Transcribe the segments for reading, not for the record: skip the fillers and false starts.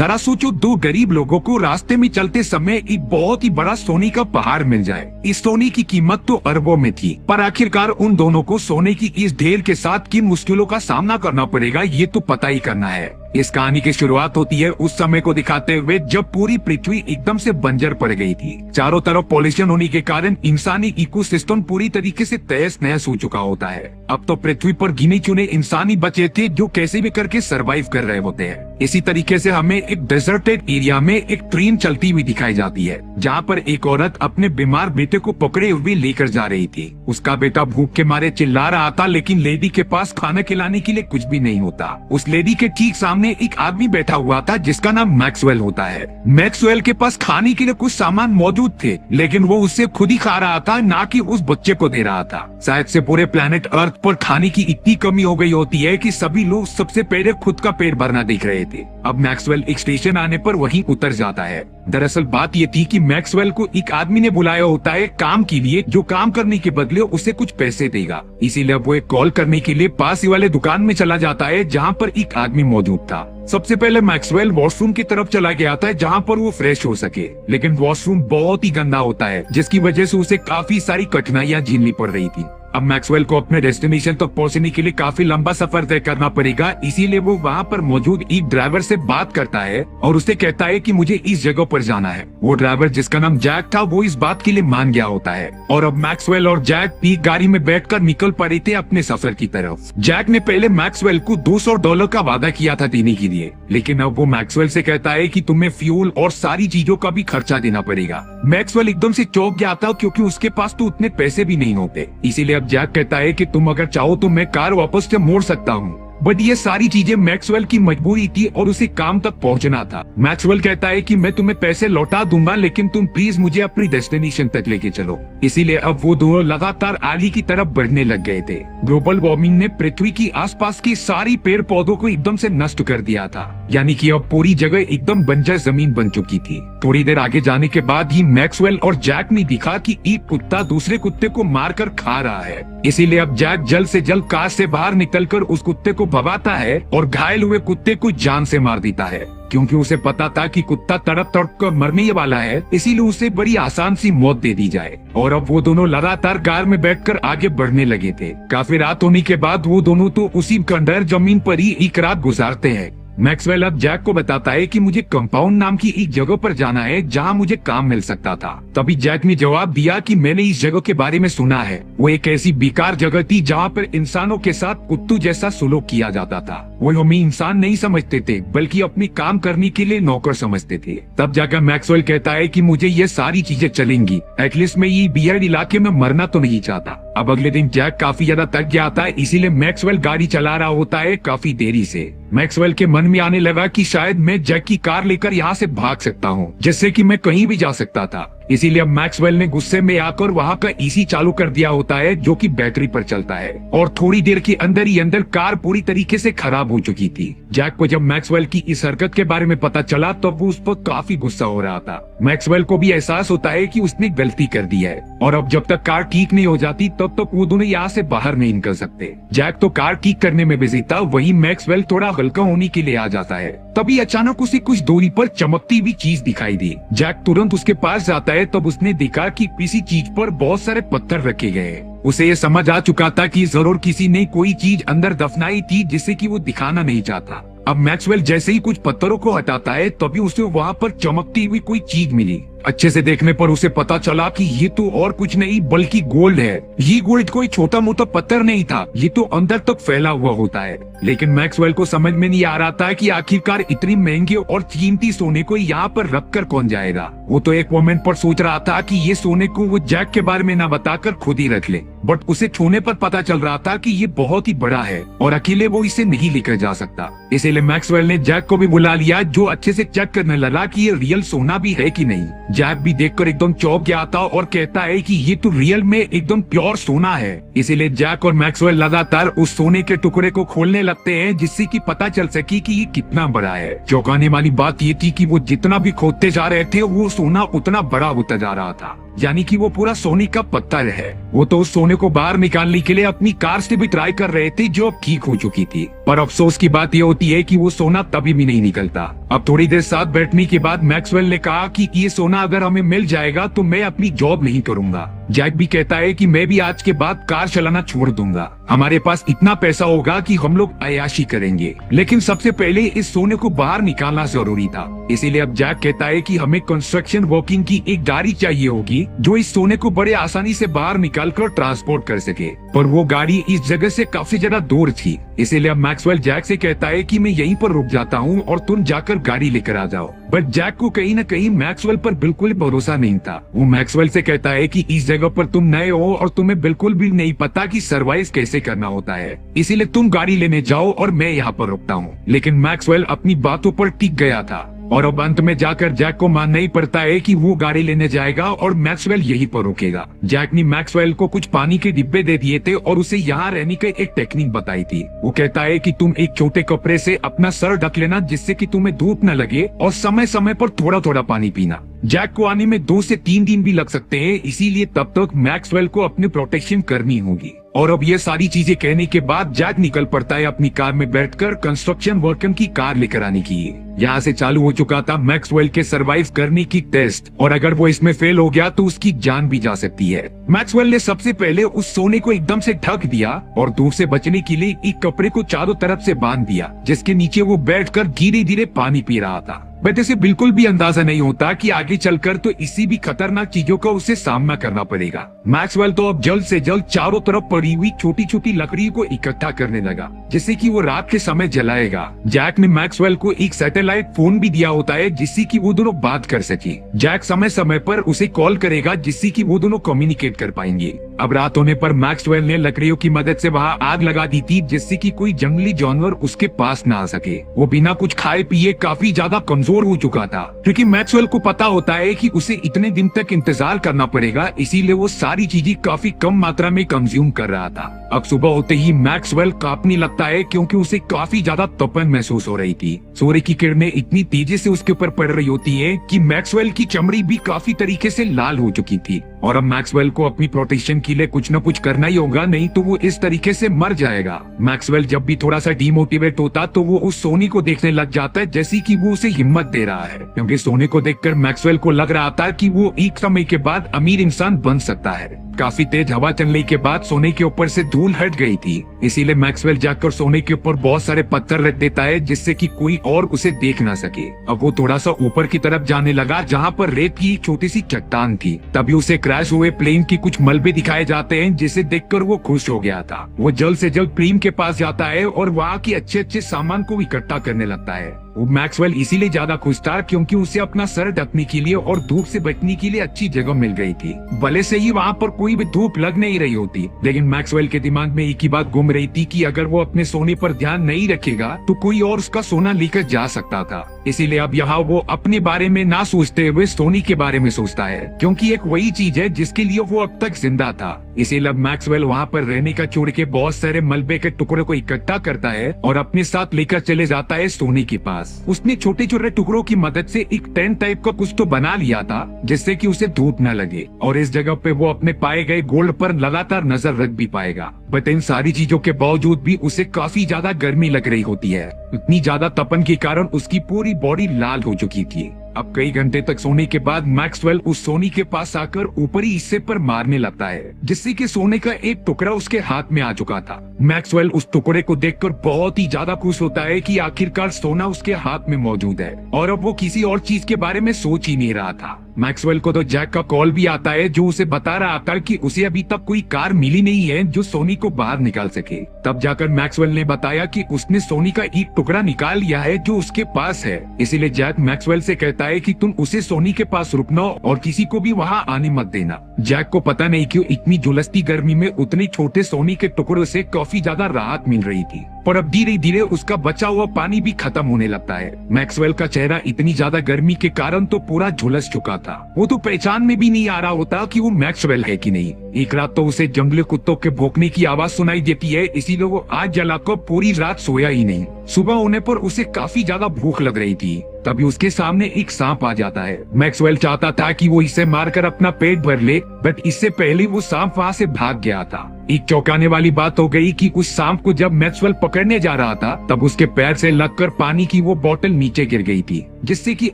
जरा सोचो, दो गरीब लोगों को रास्ते में चलते समय एक बहुत ही बड़ा सोने का पहाड़ मिल जाए। इस सोने की कीमत तो अरबों में थी, पर आखिरकार उन दोनों को सोने की इस ढेर के साथ किन मुश्किलों का सामना करना पड़ेगा ये तो पता ही करना है। इस कहानी की शुरुआत होती है उस समय को दिखाते हुए जब पूरी पृथ्वी एकदम से बंजर पड़ गई थी। चारों तरफ पॉल्यूशन होने के कारण इंसानी इकोसिस्टम पूरी तरीके से तहस नहस हो चुका होता है। अब तो पृथ्वी पर गिने चुने इंसानी बचे थे जो कैसे भी करके सरवाइव कर रहे होते हैं। इसी तरीके से हमें एक डेजर्टेड एरिया में एक ट्रेन चलती हुई दिखाई जाती है, जहाँ पर एक औरत अपने बीमार बेटे को पकड़े हुए लेकर जा रही थी। उसका बेटा भूख के मारे चिल्ला रहा था, लेकिन लेडी के पास खाना खिलाने के लिए कुछ भी नहीं होता। उस लेडी के ठीक सामने एक आदमी बैठा हुआ था जिसका नाम मैक्सवेल होता है। मैक्सवेल के पास खाने के लिए कुछ सामान मौजूद थे, लेकिन वो उससे खुद ही खा रहा था, ना कि उस बच्चे को दे रहा था। शायद से पूरे प्लेनेट अर्थ पर खाने की इतनी कमी हो गई होती है कि सभी लोग सबसे पहले खुद का पेट भरना देख रहे थे। अब मैक्सवेल एक स्टेशन आने पर वहीं उतर जाता है। दरअसल बात ये थी कि मैक्सवेल को एक आदमी ने बुलाया होता है काम के लिए, जो काम करने के बदले उसे कुछ पैसे देगा। इसीलिए वो एक कॉल करने के लिए पास ही वाले दुकान में चला जाता है, जहाँ पर एक आदमी मौजूद था। सबसे पहले मैक्सवेल वॉशरूम की तरफ चला गया था, जहाँ पर वो फ्रेश हो सके, लेकिन वॉशरूम बहुत ही गंदा होता है, जिसकी वजह से उसे काफी सारी कठिनाइयां झेलनी पड़ रही थी। अब मैक्सवेल को अपने डेस्टिनेशन तक पहुंचने के लिए काफी लंबा सफर तय करना पड़ेगा, इसीलिए वो वहाँ पर मौजूद एक ड्राइवर से बात करता है और उससे कहता है कि मुझे इस जगह पर जाना है। वो ड्राइवर जिसका नाम जैक था वो इस बात के लिए मान गया होता है और अब मैक्सवेल और जैक भी गाड़ी में बैठकर निकल पड़े थे अपने सफर की तरफ। जैक ने पहले मैक्सवेल को $200 का वादा किया था देने के लिए, लेकिन अब वो मैक्सवेल से कहता है कि तुम्हें फ्यूल और सारी चीजों का भी खर्चा देना पड़ेगा। मैक्सवेल एकदम से चौंक गया था, क्योंकि उसके पास तो उतने पैसे भी नहीं होते। इसीलिए अब जैक कहता है कि तुम अगर चाहो तो मैं कार वापस से मोड़ सकता हूँ, बट ये सारी चीजें मैक्सवेल की मजबूरी थी और उसे काम तक पहुंचना था। मैक्सवेल कहता है कि मैं तुम्हें पैसे लौटा दूंगा, लेकिन तुम प्लीज मुझे अपनी डेस्टिनेशन तक लेके चलो। इसीलिए अब वो दोनों लगातार आगे की तरफ बढ़ने लग गए थे। ग्लोबल वार्मिंग ने पृथ्वी की आसपास की सारी पेड़ पौधों को एकदम से नष्ट कर दिया था, यानी कि अब पूरी जगह एकदम बंजर जमीन बन चुकी थी। थोड़ी देर आगे जाने के बाद ही मैक्सवेल और जैक ने दिखा कि एक कुत्ता दूसरे कुत्ते को मारकर खा रहा है। इसीलिए अब जैक जल्द से जल्द कार से बाहर निकलकर उस कुत्ते को भगाता है और घायल हुए कुत्ते को जान से मार देता है, क्योंकि उसे पता था कि कुत्ता तड़प तड़प कर मरने वाला है, इसीलिए उसे बड़ी आसान सी मौत दे दी जाए। और अब वो दोनों लगातार कार में बैठकर आगे बढ़ने लगे थे। काफी रात होने के बाद वो दोनों तो उसी खंडहर जमीन पर ही एक रात गुजारते हैं। मैक्सवेल अब जैक को बताता है कि मुझे कंपाउंड नाम की एक जगह पर जाना है, जहां मुझे काम मिल सकता था। तभी जैक ने जवाब दिया कि मैंने इस जगह के बारे में सुना है। वो एक ऐसी बेकार जगह थी जहां पर इंसानों के साथ कुत्तों जैसा सुलूक किया जाता था। वो हमें इंसान नहीं समझते थे, बल्कि अपनी काम करने के लिए नौकर समझते थे। तब जाकर मैक्सवेल कहता है कि मुझे ये सारी चीजें चलेंगी, एटलीस्ट मैं ये बियर्ड इलाके में मरना तो नहीं चाहता। अब अगले दिन जैक काफी ज्यादा थक गया था, इसीलिए मैक्सवेल गाड़ी चला रहा होता है काफी देरी से। मैक्सवेल के मन में आने लगा कि शायद मैं जैक की कार लेकर यहाँ से भाग सकता हूँ, जिससे कि मैं कहीं भी जा सकता था। इसीलिए अब मैक्सवेल ने गुस्से में आकर वहाँ का एसी चालू कर दिया होता है, जो कि बैटरी पर चलता है, और थोड़ी देर के अंदर ही अंदर कार पूरी तरीके से खराब हो चुकी थी। जैक को जब मैक्सवेल की इस हरकत के बारे में पता चला तब वो उस पर काफी गुस्सा हो रहा था। मैक्सवेल को भी एहसास होता है कि उसने गलती कर दी है, और अब जब तक कार ठीक नहीं हो जाती तब तक वो दोनों यहाँ से बाहर नहीं निकल सकते। जैक तो कार ठीक करने में बिजी था, वहीं मैक्सवेल थोड़ा हल्का होने के लिए आ जाता है। तभी अचानक उसे कुछ दूरी पर चमकती हुई चीज दिखाई दी। जैक तुरंत उसके पास जाता है, तब उसने देखा कि किसी चीज पर बहुत सारे पत्थर रखे गए। उसे ये समझ आ चुका था कि जरूर किसी ने कोई चीज अंदर दफनाई थी, जिससे कि वो दिखाना नहीं चाहता। अब मैक्सवेल जैसे ही कुछ पत्थरों को हटाता है, तभी उसे वहाँ पर चमकती हुई कोई चीज मिली। अच्छे से देखने पर उसे पता चला कि ये तो और कुछ नहीं बल्कि गोल्ड है। ये गोल्ड कोई छोटा मोटा पत्थर नहीं था, ये तो अंदर तक फैला हुआ होता है। लेकिन मैक्सवेल को समझ में नहीं आ रहा था कि आखिरकार इतनी महंगे और कीमती सोने को यहाँ पर रख कर कौन जाएगा। वो तो एक मोमेंट पर सोच रहा था कि ये सोने को वो जैक के बारे में न बताकर खुद ही रख ले, बट उसे छूने पर पता चल रहा था कि ये बहुत ही बड़ा है और अकेले वो इसे नहीं लेकर जा सकता। इसीलिए मैक्सवेल ने जैक को भी बुला लिया, जो अच्छे से चेक करने लगा कि ये रियल सोना भी है कि नहीं। जैक भी देखकर एकदम चौंक गया था और कहता है कि ये तो रियल में एकदम प्योर सोना है। इसीलिए जैक और मैक्सवेल लगातार उस सोने के टुकड़े को खोलने लगते हैं, जिससे कि पता चल सके कि ये कितना बड़ा है। चौंकाने वाली बात ये थी कि वो जितना भी खोदते जा रहे थे वो सोना उतना बड़ा होता जा रहा था। यानी कि वो पूरा सोने का पत्थर है। वो तो उस सोने को बाहर निकालने के लिए अपनी कार से भी ट्राई कर रहे थे जो अब ठीक हो चुकी थी, पर अफसोस की बात ये होती है कि वो सोना तभी भी नहीं निकलता। अब थोड़ी देर साथ बैठने के बाद मैक्सवेल ने कहा कि ये सोना अगर हमें मिल जाएगा तो मैं अपनी जॉब नहीं करूंगा। जैक भी कहता है कि मैं भी आज के बाद कार चलाना छोड़ दूंगा, हमारे पास इतना पैसा होगा कि हम लोग अय्याशी करेंगे, लेकिन सबसे पहले इस सोने को बाहर निकालना जरूरी था। इसीलिए अब जैक कहता है कि हमें कंस्ट्रक्शन वर्किंग की एक गाड़ी चाहिए होगी जो इस सोने को बड़े आसानी से बाहर निकाल कर ट्रांसपोर्ट कर सके, पर वो गाड़ी इस जगह से काफी ज्यादा दूर थी। इसीलिए अब मैक्सवेल जैक से कहता है कि मैं यहीं पर रुक जाता हूँ और तुम जाकर गाड़ी लेकर आ जाओ। बट जैक को कहीं न कहीं मैक्सवेल पर बिल्कुल भरोसा नहीं था। वो मैक्सवेल से कहता है कि इस जगह पर तुम नए हो और तुम्हें बिल्कुल भी नहीं पता कि सर्वाइव कैसे करना होता है, इसीलिए तुम गाड़ी लेने जाओ और मैं यहाँ पर रुकता हूँ। लेकिन मैक्सवेल अपनी बातों पर टिक गया था और अब अंत में जाकर जैक को मानना ही पड़ता है कि वो गाड़ी लेने जाएगा और मैक्सवेल यहीं पर रुकेगा। जैक ने मैक्सवेल को कुछ पानी के डिब्बे दे दिए थे और उसे यहाँ रहने की एक टेक्निक बताई थी। वो कहता है कि तुम एक छोटे कपड़े से अपना सर ढक लेना जिससे कि तुम्हें धूप न लगे और समय समय पर थोड़ा थोड़ा पानी पीना। जैक को आने में 2 से 3 दिन भी लग सकते हैं, इसीलिए तब तक मैक्सवेल को अपनी प्रोटेक्शन करनी होगी। और अब ये सारी चीजें कहने के बाद जैक निकल पड़ता है अपनी कार में बैठकर कंस्ट्रक्शन वर्कर की कार लेकर आने की। यहाँ से चालू हो चुका था मैक्सवेल के सरवाइव करने की टेस्ट, और अगर वो इसमें फेल हो गया तो उसकी जान भी जा सकती है। मैक्सवेल ने सबसे पहले उस सोने को एकदम से ढक दिया और धूप से बचने के लिए एक कपड़े को चारों तरफ से बांध दिया, जिसके नीचे वो बैठकर धीरे धीरे पानी पी रहा था। बट इसे बिल्कुल भी अंदाजा नहीं होता कि आगे चलकर तो इसी भी खतरनाक चीजों का उसे सामना करना पड़ेगा। मैक्सवेल तो अब जल्द से जल्द चारों तरफ पड़ी हुई छोटी छोटी लकड़ियों को इकट्ठा करने लगा, जिससे कि वो रात के समय जलाएगा। जैक ने मैक्सवेल को एक सैटेलाइट फोन भी दिया होता है जिससे कि वो दोनों बात कर सके। जैक समय समय पर उसे कॉल करेगा जिससे कि वो दोनों कम्युनिकेट कर पाएंगे। अब रात होने पर मैक्सवेल ने लकड़ियों की मदद से वहाँ आग लगा दी थी जिससे कि कोई जंगली जानवर उसके पास न आ सके। वो बिना कुछ खाए पिए काफी ज्यादा कमजोर हो चुका था, क्योंकि मैक्सवेल को पता होता है कि उसे इतने दिन तक इंतजार करना पड़ेगा, इसीलिए वो सारी चीजें काफी कम मात्रा में कंज्यूम कर रहा था। अब सुबह होते ही मैक्सवेल कांपने लगता है क्योंकि उसे काफी ज्यादा तपन महसूस हो रही थी। सूर्य की किरणें इतनी तेजी से उसके ऊपर पड़ रही होती है कि मैक्सवेल की चमड़ी भी काफी तरीके से लाल हो चुकी थी, और अब मैक्सवेल को अपनी प्रोटेक्शन के लिए कुछ न कुछ करना ही होगा, नहीं तो वो इस तरीके से मर जाएगा। मैक्सवेल जब भी थोड़ा सा डिमोटिवेट होता तो वो उस सोनी को देखने लग जाता है जैसे कि वो उसे हिम्मत दे रहा है, क्योंकि सोने को देखकर मैक्सवेल को लग रहा था कि वो एक समय के बाद अमीर इंसान बन सकता है। काफी तेज हवा चलने के बाद सोने के ऊपर से धूल हट गई थी, इसीलिए मैक्सवेल जाकर सोने के ऊपर बहुत सारे पत्थर रख देता है जिससे कि कोई और उसे देख ना सके। अब वो थोड़ा सा ऊपर की तरफ जाने लगा जहाँ पर रेत की एक छोटी सी चट्टान थी। तभी उसे क्रैश हुए प्लेन की कुछ मलबे दिखाए जाते हैं जिसे देखकर वो खुश हो गया था। वो जल्द से जल्द प्रेम के पास जाता है और वहाँ के अच्छे अच्छे सामान को इकट्ठा करने लगता है। वो मैक्सवेल इसीलिए ज्यादा खुश था क्योंकि उसे अपना सर ढकने के लिए और धूप से बचने के लिए अच्छी जगह मिल गई थी। भले से ही वहाँ पर कोई भी धूप लग नहीं रही होती, लेकिन मैक्सवेल के दिमाग में एक ही बात घूम रही थी कि अगर वो अपने सोने पर ध्यान नहीं रखेगा तो कोई और उसका सोना लेकर जा सकता था। इसीलिए अब यहाँ वो अपने बारे में ना सोचते हुए सोने के बारे में सोचता है, क्योंकि एक वही चीज है जिसके लिए वो अब तक जिंदा था। इसीलिए अब मैक्सवेल वहाँ पर रहने का छोड़ के बहुत सारे मलबे के टुकड़ों को इकट्ठा करता है और अपने साथ लेकर चले जाता है सोने के पास। उसने छोटे छोटे टुकड़ों की मदद से एक टेंट टाइप का कुछ तो बना लिया था जिससे कि उसे धूप न लगे, और इस जगह पे वो अपने पाए गए गोल्ड पर लगातार नजर रख भी पाएगा। बट इन सारी चीजों के बावजूद भी उसे काफी ज्यादा गर्मी लग रही होती है। इतनी ज्यादा तपन के कारण उसकी पूरी बॉडी लाल हो चुकी थी। अब कई घंटे तक सोने के बाद मैक्सवेल उस सोनी के पास आकर ऊपरी हिस्से पर मारने लगता है, जिससे कि सोने का एक टुकड़ा उसके हाथ में आ चुका था। मैक्सवेल उस टुकड़े को देखकर बहुत ही ज्यादा खुश होता है कि आखिरकार सोना उसके हाथ में मौजूद है, और अब वो किसी और चीज के बारे में सोच ही नहीं रहा था। मैक्सवेल को तो जैक का कॉल भी आता है जो उसे बता रहा था कि उसे अभी तक कोई कार मिली नहीं है जो सोनी को बाहर निकाल सके। तब जाकर मैक्सवेल ने बताया कि उसने सोनी का एक टुकड़ा निकाल लिया है जो उसके पास है। इसीलिए जैक मैक्सवेल से कहता है कि तुम उसे सोनी के पास रुकना और किसी को भी वहाँ आने मत देना। जैक को पता नहीं क्यों इतनी झुलसती गर्मी में उतने छोटे सोनी के टुकड़ों से काफी ज्यादा राहत मिल रही थी। पर अब धीरे धीरे उसका बचा हुआ पानी भी खत्म होने लगता है। मैक्सवेल का चेहरा इतनी ज्यादा गर्मी के कारण तो पूरा झुलस चुका था। वो तो पहचान में भी नहीं आ रहा होता कि वो मैक्सवेल है कि नहीं। एक रात तो उसे जंगली कुत्तों के भौंकने की आवाज सुनाई देती है, इसीलिए वो आग जलाकर पूरी रात सोया ही नहीं। सुबह होने पर उसे काफी ज्यादा भूख लग रही थी, तभी उसके सामने एक सांप आ जाता है। मैक्सवेल चाहता था कि वो इसे मारकर अपना पेट भर ले, बट इससे पहले वो सांप वहाँ से भाग गया था। एक चौंकाने वाली बात हो गई कि उस सांप को जब मैक्सवेल पकड़ने जा रहा था तब उसके पैर से लगकर पानी की वो बोतल नीचे गिर गई थी, जिससे कि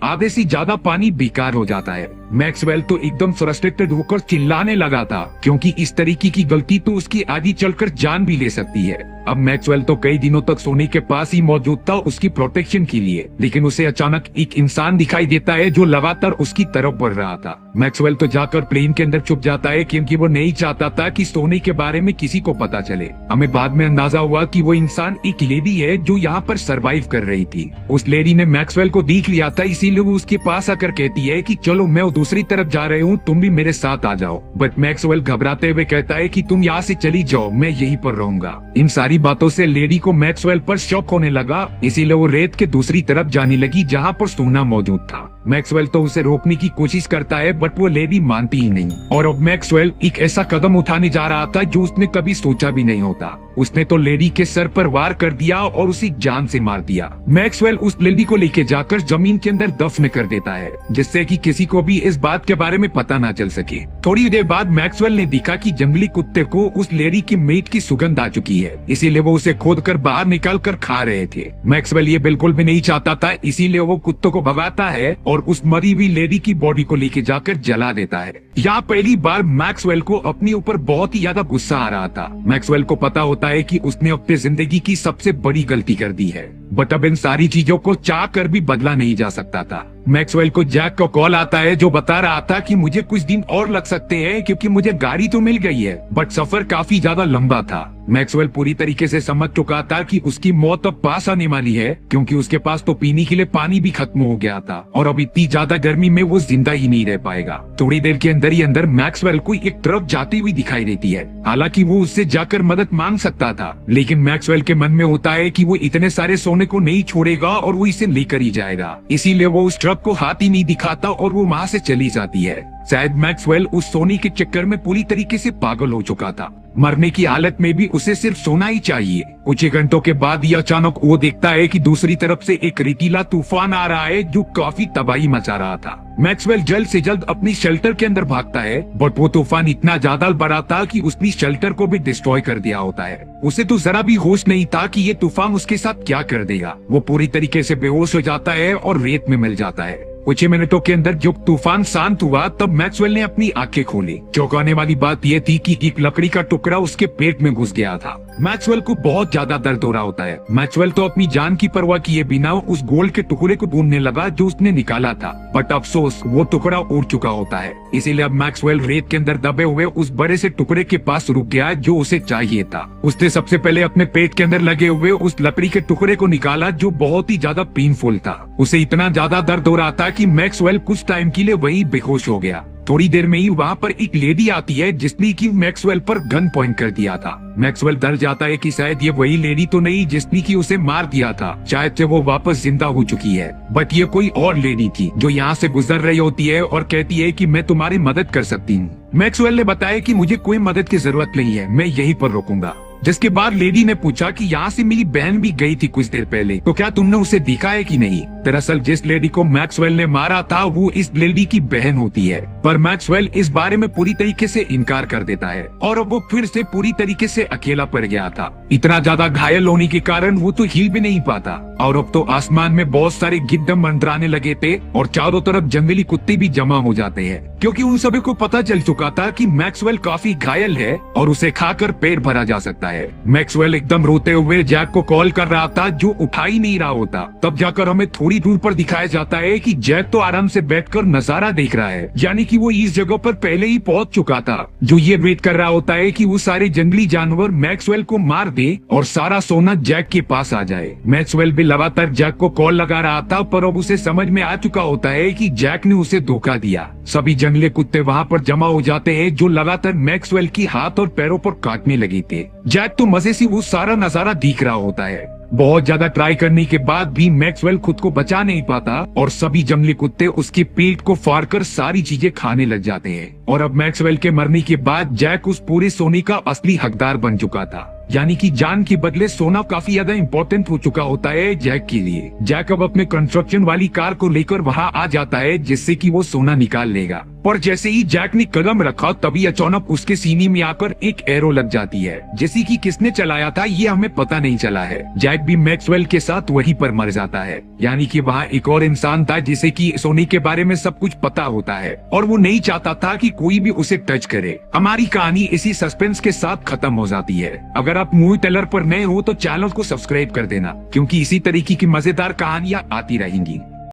आधे से ज्यादा पानी बेकार हो जाता है। मैक्सवेल तो एकदम फ्रस्ट्रेटेड होकर चिल्लाने लगा था, क्योंकि इस तरीके की गलती तो उसकी आगे चलकर जान भी ले सकती है। अब मैक्सवेल तो कई दिनों तक सोनी के पास ही मौजूद था उसकी प्रोटेक्शन के लिए, लेकिन उसे अचानक एक इंसान दिखाई देता है जो लगातार उसकी तरफ बढ़ रहा था। मैक्सवेल तो जाकर प्लेन के अंदर छुप जाता है, क्योंकि वो नहीं चाहता था कि सोनी के बारे में किसी को पता चले। हमें बाद में अंदाजा हुआ कि वो इंसान एक लेडी है जो यहाँ पर सरवाइव कर रही थी। उस लेडी ने मैक्सवेल को देख लिया था, इसीलिए वो उसके पास आकर कहती है कि चलो मैं दूसरी तरफ जा रही हूँ, तुम भी मेरे साथ आ जाओ। बट मैक्सवेल घबराते हुए कहता है कि तुम यहाँ से चली जाओ, मैं यहीं पर रहूंगा। इन सारी बातों से लेडी को मैक्सवेल पर शक होने लगा, इसीलिए वो रेत के दूसरी तरफ जाने लगी जहाँ पर सोना मौजूद था। मैक्सवेल तो उसे रोकने की कोशिश करता है, बट वो लेडी मानती ही नहीं। और अब मैक्सवेल एक ऐसा कदम उठाने जा रहा था जो उसने कभी सोचा भी नहीं होता। उसने तो लेडी के सर पर वार कर दिया और उसे जान से मार दिया। मैक्सवेल उस लेडी को लेके जाकर जमीन के अंदर दफन कर देता है, जिससे कि किसी को भी इस बात के बारे में पता ना चल सके। थोड़ी देर बाद मैक्सवेल ने देखा कि जंगली कुत्ते को उस लेडी की मीट की सुगंध आ चुकी है, इसीलिए वो उसे खोदकर बाहर निकाल कर खा रहे थे। मैक्सवेल ये बिल्कुल भी नहीं चाहता था, इसीलिए वो कुत्तों को भगाता है और उस मरी हुई लेडी की बॉडी को लेके जाकर जला देता है। यहाँ पहली बार मैक्सवेल को अपने ऊपर बहुत ही ज्यादा गुस्सा आ रहा था। मैक्सवेल को पता होता है कि उसने अपनी जिंदगी की सबसे बड़ी गलती कर दी है, बट अब इन सारी चीजों को चाह कर भी बदला नहीं जा सकता था। मैक्सवेल को जैक का कॉल आता है, जो बता रहा था कि मुझे कुछ दिन और लग सकते हैं, क्योंकि मुझे गाड़ी तो मिल गई है, बट सफर काफी ज्यादा लंबा था। मैक्सवेल पूरी तरीके से समझ चुका था कि उसकी मौत अब पास आने वाली है, क्योंकि उसके पास तो पीने के लिए पानी भी खत्म हो गया था और अब इतनी ज्यादा गर्मी में वो जिंदा ही नहीं रह पाएगा। थोड़ी देर के अंदर ही अंदर मैक्सवेल को एक ट्रक जाती हुई दिखाई देती है। हालांकि वो उससे जाकर मदद मांग सकता था, लेकिन मैक्सवेल के मन में होता है कि वो इतने सारे सोने को नहीं छोड़ेगा और वो इसे लेकर ही जाएगा, इसीलिए वो उस ट्रक को हाथ ही नहीं दिखाता और वो वहाँ से चली जाती है। शायद मैक्सवेल उस सोने के चक्कर में पूरी तरीके से पागल हो चुका था। मरने की हालत में भी उसे सिर्फ सोना ही चाहिए। कुछ ही घंटों के बाद ही अचानक वो देखता है कि दूसरी तरफ से एक रेतीला तूफान आ रहा है जो काफी तबाही मचा रहा था। मैक्सवेल जल्द से जल्द अपनी शेल्टर के अंदर भागता है, बट वो तूफान इतना ज्यादा बड़ा था कि उसने शेल्टर को भी डिस्ट्रॉय कर दिया होता है। उसे तो जरा भी होश नहीं था कि ये तूफान उसके साथ क्या कर देगा। वो पूरी तरीके से बेहोश हो जाता है और रेत में मिल जाता है। कुछ ही मिनटों के अंदर जब तूफान शांत हुआ तब मैक्सवेल ने अपनी आंखें खोली। चौंकाने वाली बात यह थी कि एक लकड़ी का टुकड़ा उसके पेट में घुस गया था। मैक्सवेल को बहुत ज्यादा दर्द हो रहा होता है। मैक्सवेल तो अपनी जान की परवाह किए बिना उस गोल्ड के टुकड़े को ढूंढने लगा जो उसने निकाला था, बट अफसोस वो टुकड़ा उड़ चुका होता है। इसीलिए अब मैक्सवेल रेत के अंदर दबे हुए उस बड़े से टुकड़े के पास रुक गया जो उसे चाहिए था। उसने सबसे पहले अपने पेट के अंदर लगे हुए उस लकड़ी के टुकड़े को निकाला, जो बहुत ही ज्यादा पेनफुल था। उसे इतना ज्यादा दर्द हो रहा था कि मैक्सवेल कुछ टाइम के लिए वही बेहोश हो गया। थोड़ी देर में ही वहाँ पर एक लेडी आती है जिसने कि मैक्सवेल पर गन पॉइंट कर दिया था। मैक्सवेल डर जाता है कि शायद ये वही लेडी तो नहीं जिसने कि उसे मार दिया था, शायद से वो वापस जिंदा हो चुकी है। बट ये कोई और लेडी थी जो यहाँ से गुजर रही होती है और कहती है कि मैं तुम्हारी मदद कर सकती हूँ। मैक्सवेल ने बताया कि मुझे कोई मदद की जरूरत नहीं है, मैं यहीं पर रुकूंगा। जिसके बाद लेडी ने पूछा कि यहाँ से मेरी बहन भी गई थी कुछ देर पहले, तो क्या तुमने उसे देखा है कि नहीं। दरअसल जिस लेडी को मैक्सवेल ने मारा था वो इस लेडी की बहन होती है, पर मैक्सवेल इस बारे में पूरी तरीके से इनकार कर देता है और अब वो फिर से पूरी तरीके से अकेला पड़ गया था। इतना ज्यादा घायल होने के कारण वो तो हिल भी नहीं पाता और अब तो आसमान में बहुत सारे गिद्ध मंडराने लगे थे और चारों तरफ जंगली कुत्ते भी जमा हो जाते हैं, क्योंकि उन सभी को पता चल चुका था कि मैक्सवेल काफी घायल है और उसे खाकर पेट भरा जा सकता है। मैक्सवेल एकदम रोते हुए जैक को कॉल कर रहा था जो उठा ही नहीं रहा होता। तब जाकर हमें थोड़ी थोड़ी दूर पर दिखाया जाता है कि जैक तो आराम से बैठकर नजारा देख रहा है, यानी कि वो इस जगह पर पहले ही पहुंच चुका था, जो ये वेट कर रहा होता है कि वो सारे जंगली जानवर मैक्सवेल को मार दे और सारा सोना जैक के पास आ जाए। मैक्सवेल भी लगातार जैक को कॉल लगा रहा था, पर अब उसे समझ में आ चुका होता है कि जैक ने उसे धोखा दिया। सभी जंगली कुत्ते वहाँ पर जमा हो जाते हैं, जो लगातार मैक्सवेल की हाथ और पैरों पर काटने लगे थे। जैक तो मजे से वो सारा नजारा देख रहा होता है। बहुत ज्यादा ट्राई करने के बाद भी मैक्सवेल खुद को बचा नहीं पाता और सभी जंगली कुत्ते उसके पेट को फाड़कर सारी चीजें खाने लग जाते हैं। और अब मैक्सवेल के मरने के बाद जैक उस पूरे सोने का असली हकदार बन चुका था, यानी कि जान के बदले सोना काफी ज्यादा इम्पोर्टेंट हो चुका होता है जैक के लिए। जैक अब अपने कंस्ट्रक्शन वाली कार को लेकर वहाँ आ जाता है, जिससे कि वो सोना निकाल लेगा। पर जैसे ही जैक ने कदम रखा तभी अचानक उसके सीने में आकर एक एरो लग जाती है, जैसे कि किसने चलाया था ये हमें पता नहीं चला है। जैक भी मैक्सवेल के साथ वहीं पर मर जाता है, यानी कि वहाँ एक और इंसान था जिसे कि सोने के बारे में सब कुछ पता होता है और वो नहीं चाहता था कि कोई भी उसे टच करे। हमारी कहानी इसी सस्पेंस के साथ खत्म हो जाती है। अगर आप मूवी टेलर पर नए हो तो चैनल को सब्सक्राइब कर देना, क्योंकि इसी तरीके की मजेदार कहानियाँ आती रहेंगी।